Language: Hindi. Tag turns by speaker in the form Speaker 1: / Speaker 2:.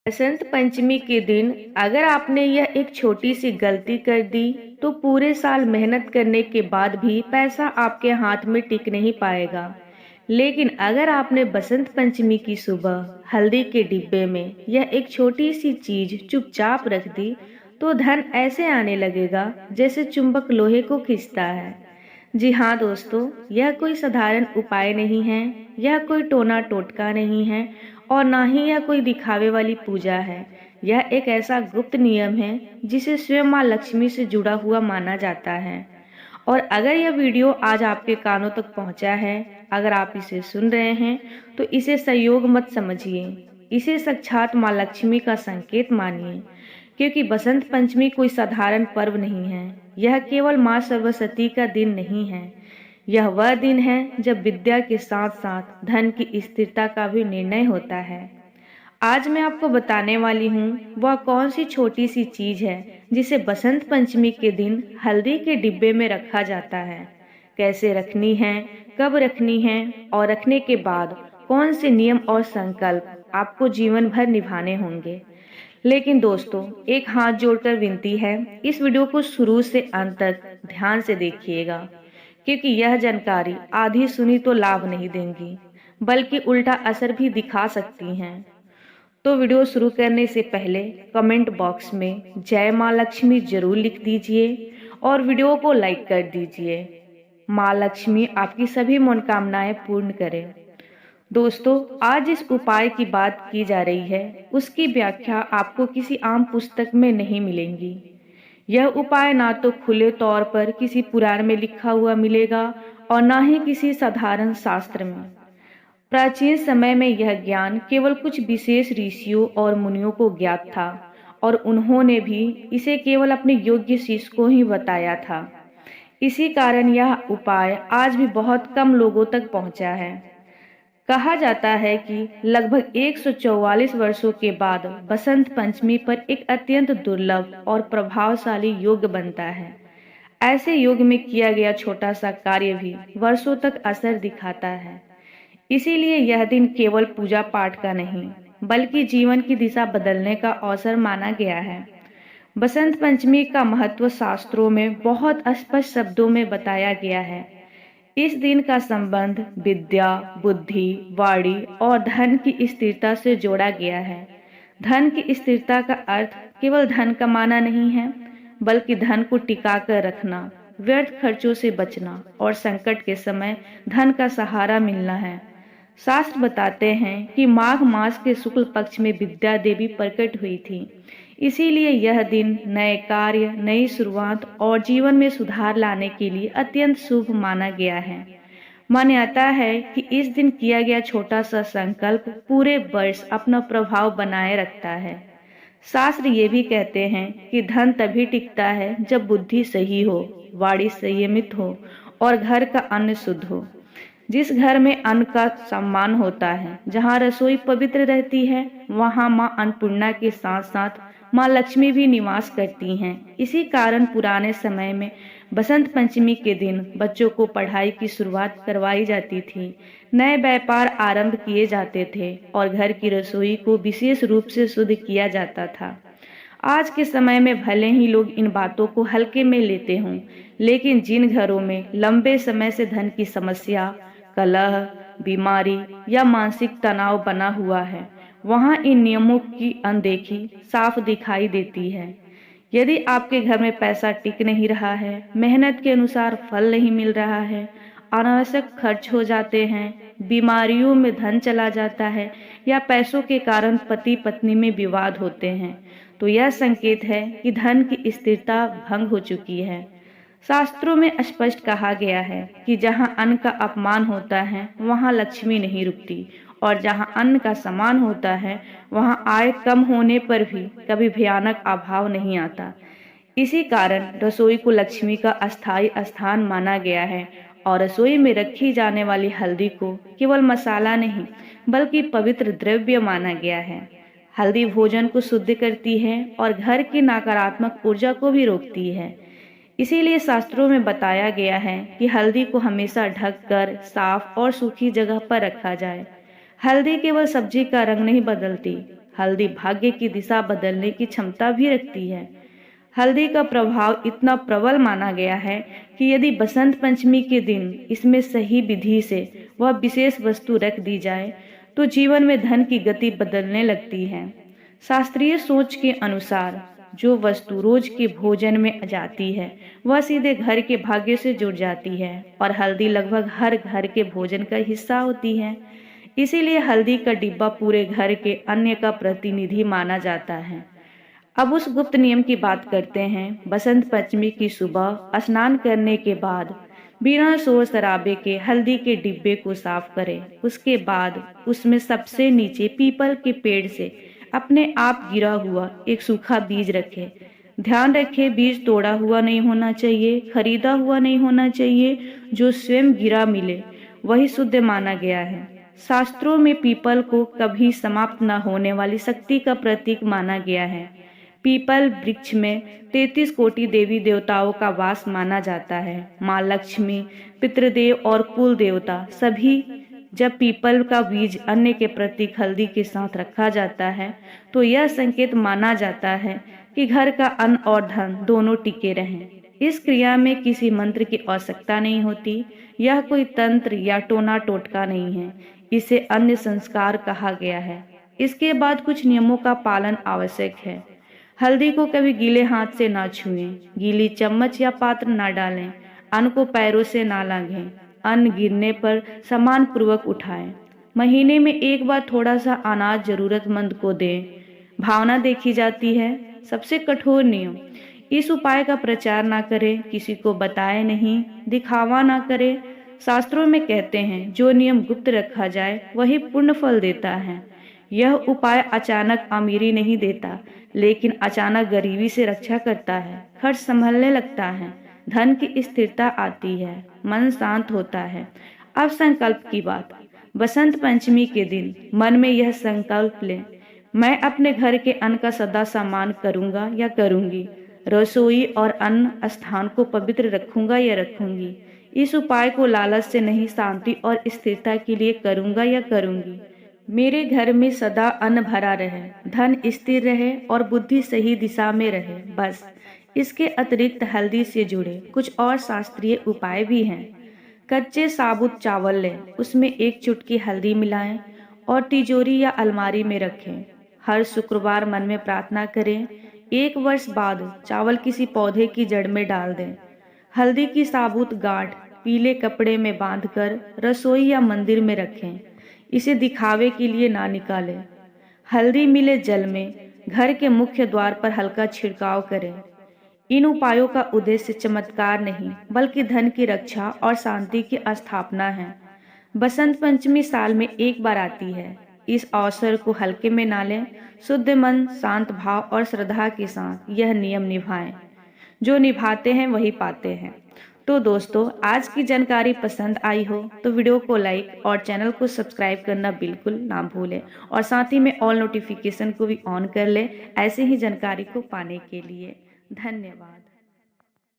Speaker 1: बसंत पंचमी के दिन अगर आपने यह एक छोटी सी गलती कर दी तो पूरे साल मेहनत करने के बाद भी पैसा आपके हाथ में टिक नहीं पाएगा। लेकिन अगर आपने बसंत पंचमी की सुबह हल्दी के डिब्बे में यह एक छोटी सी चीज चुपचाप रख दी तो धन ऐसे आने लगेगा जैसे चुंबक लोहे को खींचता है। जी हाँ दोस्तों, यह कोई साधारण उपाय नहीं है, यह कोई टोना टोटका नहीं है और ना ही यह कोई दिखावे वाली पूजा है। यह एक ऐसा गुप्त नियम है जिसे स्वयं माँ लक्ष्मी से जुड़ा हुआ माना जाता है। और अगर यह वीडियो आज आपके कानों तक पहुंचा है, अगर आप इसे सुन रहे हैं, तो इसे संयोग मत समझिए, इसे साक्षात माँ लक्ष्मी का संकेत मानिए। क्योंकि बसंत पंचमी कोई साधारण पर्व नहीं है, यह केवल माँ सरस्वती का दिन नहीं है। यह वह दिन है जब विद्या के साथ साथ धन की स्थिरता का भी निर्णय होता है। आज मैं आपको बताने वाली हूँ वह कौन सी छोटी सी चीज है जिसे बसंत पंचमी के दिन हल्दी के डिब्बे में रखा जाता है, कैसे रखनी है, कब रखनी है और रखने के बाद कौन से नियम और संकल्प आपको जीवन भर निभाने होंगे। लेकिन दोस्तों, एक हाथ जोड़कर विनती है, इस वीडियो को शुरू से अंत तक ध्यान से देखिएगा, क्योंकि यह जानकारी आधी सुनी तो लाभ नहीं देंगी बल्कि उल्टा असर भी दिखा सकती हैं। तो वीडियो शुरू करने से पहले कमेंट बॉक्स में जय माँ लक्ष्मी जरूर लिख दीजिए और वीडियो को लाइक कर दीजिए। माँ लक्ष्मी आपकी सभी मनोकामनाएं पूर्ण करें। दोस्तों, आज इस उपाय की बात की जा रही है उसकी व्याख्या आपको किसी आम पुस्तक में नहीं मिलेंगी। यह उपाय ना तो खुले तौर पर किसी पुराण में लिखा हुआ मिलेगा और ना ही किसी साधारण शास्त्र में। प्राचीन समय में यह ज्ञान केवल कुछ विशेष ऋषियों और मुनियों को ज्ञात था और उन्होंने भी इसे केवल अपने योग्य शिष्य को ही बताया था। इसी कारण यह उपाय आज भी बहुत कम लोगों तक पहुंचा है। कहा जाता है कि लगभग 144 वर्षों के बाद बसंत पंचमी पर एक अत्यंत दुर्लभ और प्रभावशाली योग बनता है। ऐसे योग में किया गया छोटा सा कार्य भी वर्षों तक असर दिखाता है। इसीलिए यह दिन केवल पूजा पाठ का नहीं बल्कि जीवन की दिशा बदलने का अवसर माना गया है। बसंत पंचमी का महत्व शास्त्रों में बहुत स्पष्ट शब्दों में बताया गया है। इस दिन का संबंध विद्या, बुद्धि, वाणी और धन की स्थिरता से जोड़ा गया है। धन की स्थिरता का अर्थ केवल धन कमाना नहीं है, बल्कि धन को टिका कर रखना, व्यर्थ खर्चों से बचना और संकट के समय धन का सहारा मिलना है। शास्त्र बताते हैं कि माघ मास के शुक्ल पक्ष में विद्या देवी प्रकट हुई थी। इसीलिए यह दिन नए कार्य, नई शुरुआत और जीवन में सुधार लाने के लिए अत्यंत शुभ माना गया है। मान्यता है कि इस दिन किया गया छोटा सा संकल्प पूरे वर्ष अपना प्रभाव बनाए रखता है। शास्त्र ये भी कहते हैं कि धन तभी टिकता है जब बुद्धि सही हो, वाणी संयमित हो और घर का अन्न शुद्ध हो। जिस घर में अन्न का सम्मान होता है, जहाँ रसोई पवित्र रहती है, वहाँ माँ अन्नपूर्णा के साथ साथ माँ लक्ष्मी भी निवास करती हैं। इसी कारण पुराने समय में बसंत पंचमी के दिन बच्चों को पढ़ाई की शुरुआत करवाई जाती थी, नए व्यापार आरंभ किए जाते थे और घर की रसोई को विशेष रूप से शुद्ध किया जाता था। आज के समय में भले ही लोग इन बातों को हल्के में लेते हों, लेकिन जिन घरों में लंबे समय से धन की समस्या, कलह, बीमारी या मानसिक तनाव बना हुआ है, वहां इन नियमों की अनदेखी साफ दिखाई देती है। यदि आपके घर में पैसा टिक नहीं रहा है, मेहनत के अनुसार फल नहीं मिल रहा है, अनावश्यक खर्च हो जाते हैं, बीमारियों में धन चला जाता है या पैसों के कारण पति पत्नी में विवाद होते हैं, तो यह संकेत है कि धन की स्थिरता भंग हो चुकी है। शास्त्रों में स्पष्ट कहा गया है कि जहां अन्न का अपमान होता है वहां लक्ष्मी नहीं रुकती और जहां अन्न का सम्मान होता है वहां आय कम होने पर भी कभी भयानक अभाव नहीं आता। इसी कारण रसोई को लक्ष्मी का अस्थायी स्थान माना गया है और रसोई में रखी जाने वाली हल्दी को केवल मसाला नहीं बल्कि पवित्र द्रव्य माना गया है। हल्दी भोजन को शुद्ध करती है और घर की नकारात्मक ऊर्जा को भी रोकती है। इसीलिए शास्त्रों में बताया गया है कि हल्दी को हमेशा ढककर साफ और सूखी जगह पर रखा जाए। हल्दी केवल सब्जी का रंग नहीं बदलती, हल्दी भाग्य की दिशा बदलने की क्षमता भी रखती है। हल्दी का प्रभाव इतना प्रबल माना गया है कि यदि बसंत पंचमी के दिन इसमें सही विधि से वह विशेष वस्तु रख दी जाए तो जीवन में धन की गति बदलने लगती है। शास्त्रीय सोच के अनुसार जो वस्तु रोज के भोजन में जाती है वह सीधे घर के भाग्य से जुड़ जाती है और हल्दी लगभग हर घर के भोजन का हिस्सा होती है। इसीलिए हल्दी का डिब्बा पूरे घर के अन्न का प्रतिनिधि माना जाता है। अब उस गुप्त नियम की बात करते हैं। बसंत पंचमी की सुबह स्नान करने के बाद बिना शोर शराबे के हल्दी के डिब्बे को साफ करें। उसके बाद उसमें सबसे नीचे पीपल के पेड़ से अपने आप गिरा हुआ एक सूखा बीज रखें। ध्यान रखें, बीज तोड़ा हुआ नहीं होना चाहिए, खरीदा हुआ नहीं होना चाहिए। जो स्वयं गिरा मिले वही शुद्ध माना गया है। शास्त्रों में पीपल को कभी समाप्त न होने वाली शक्ति का प्रतीक माना गया है। पीपल वृक्ष में 33 कोटि देवी देवताओं का वास माना जाता है। माँ लक्ष्मी, पितृदेव और कुल देवता सभी जब पीपल का बीज अन्न के प्रतीक हल्दी के साथ रखा जाता है तो यह संकेत माना जाता है कि घर का अन्न और धन दोनों टिके रहें। इस क्रिया में किसी मंत्र की आवश्यकता नहीं होती। यह कोई तंत्र या टोना टोटका नहीं है। इसे अन्य संस्कार कहा गया है। इसके बाद कुछ नियमों का पालन आवश्यक है। हल्दी को कभी गीले हाथ से ना छुएं, गीली चम्मच या पात्र ना डालें, अन्न को पैरों से ना लांघें, अन्न गिरने पर सम्मान पूर्वक उठाएं। महीने में एक बार थोड़ा सा अनाज जरूरतमंद को दें। भावना देखी जाती है। सबसे कठोर नियम, इस उपाय का प्रचार ना करें, किसी को बताएं नहीं, दिखावा ना करें। शास्त्रों में कहते हैं जो नियम गुप्त रखा जाए वही पूर्ण फल देता है। यह उपाय अचानक अमीरी नहीं देता, लेकिन अचानक गरीबी से रक्षा करता है। खर्च संभलने लगता है, धन की स्थिरता आती है, मन शांत होता है। अब संकल्प की बात। बसंत पंचमी के दिन मन में यह संकल्प लें, मैं अपने घर के अन्न का सदा सम्मान करूंगा या करूंगी। रसोई और अन्न स्थान को पवित्र रखूंगा या रखूंगी। इस उपाय को लालच से नहीं, शांति और स्थिरता के लिए करूंगा या करूंगी। मेरे घर में सदा अन्न भरा रहे, धन स्थिर रहे और बुद्धि सही दिशा में रहे, बस। इसके अतिरिक्त हल्दी से जुड़े कुछ और शास्त्रीय उपाय भी हैं। कच्चे साबुत चावल लें, उसमें एक चुटकी हल्दी मिलाएं और तिजोरी या अलमारी में रखें। हर शुक्रवार मन में प्रार्थना करें। 1 वर्ष बाद चावल किसी पौधे की जड़ में डाल दें। हल्दी की साबुत गांठ पीले कपड़े में बांधकर रसोई या मंदिर में रखें। इसे दिखावे के लिए ना निकालें। हल्दी मिले जल में घर के मुख्य द्वार पर हल्का छिड़काव करें। इन उपायों का उद्देश्य चमत्कार नहीं बल्कि धन की रक्षा और शांति की स्थापना है। बसंत पंचमी साल में एक बार आती है। इस अवसर को हल्के में ना लें। शुद्ध मन, शांत भाव और श्रद्धा के साथ यह नियम निभाएं। जो निभाते हैं वही पाते हैं। तो दोस्तों, आज की जानकारी पसंद आई हो तो वीडियो को लाइक और चैनल को सब्सक्राइब करना बिल्कुल ना भूलें और साथ ही में ऑल नोटिफिकेशन को भी ऑन कर लें ऐसे ही जानकारी को पाने के लिए। धन्यवाद।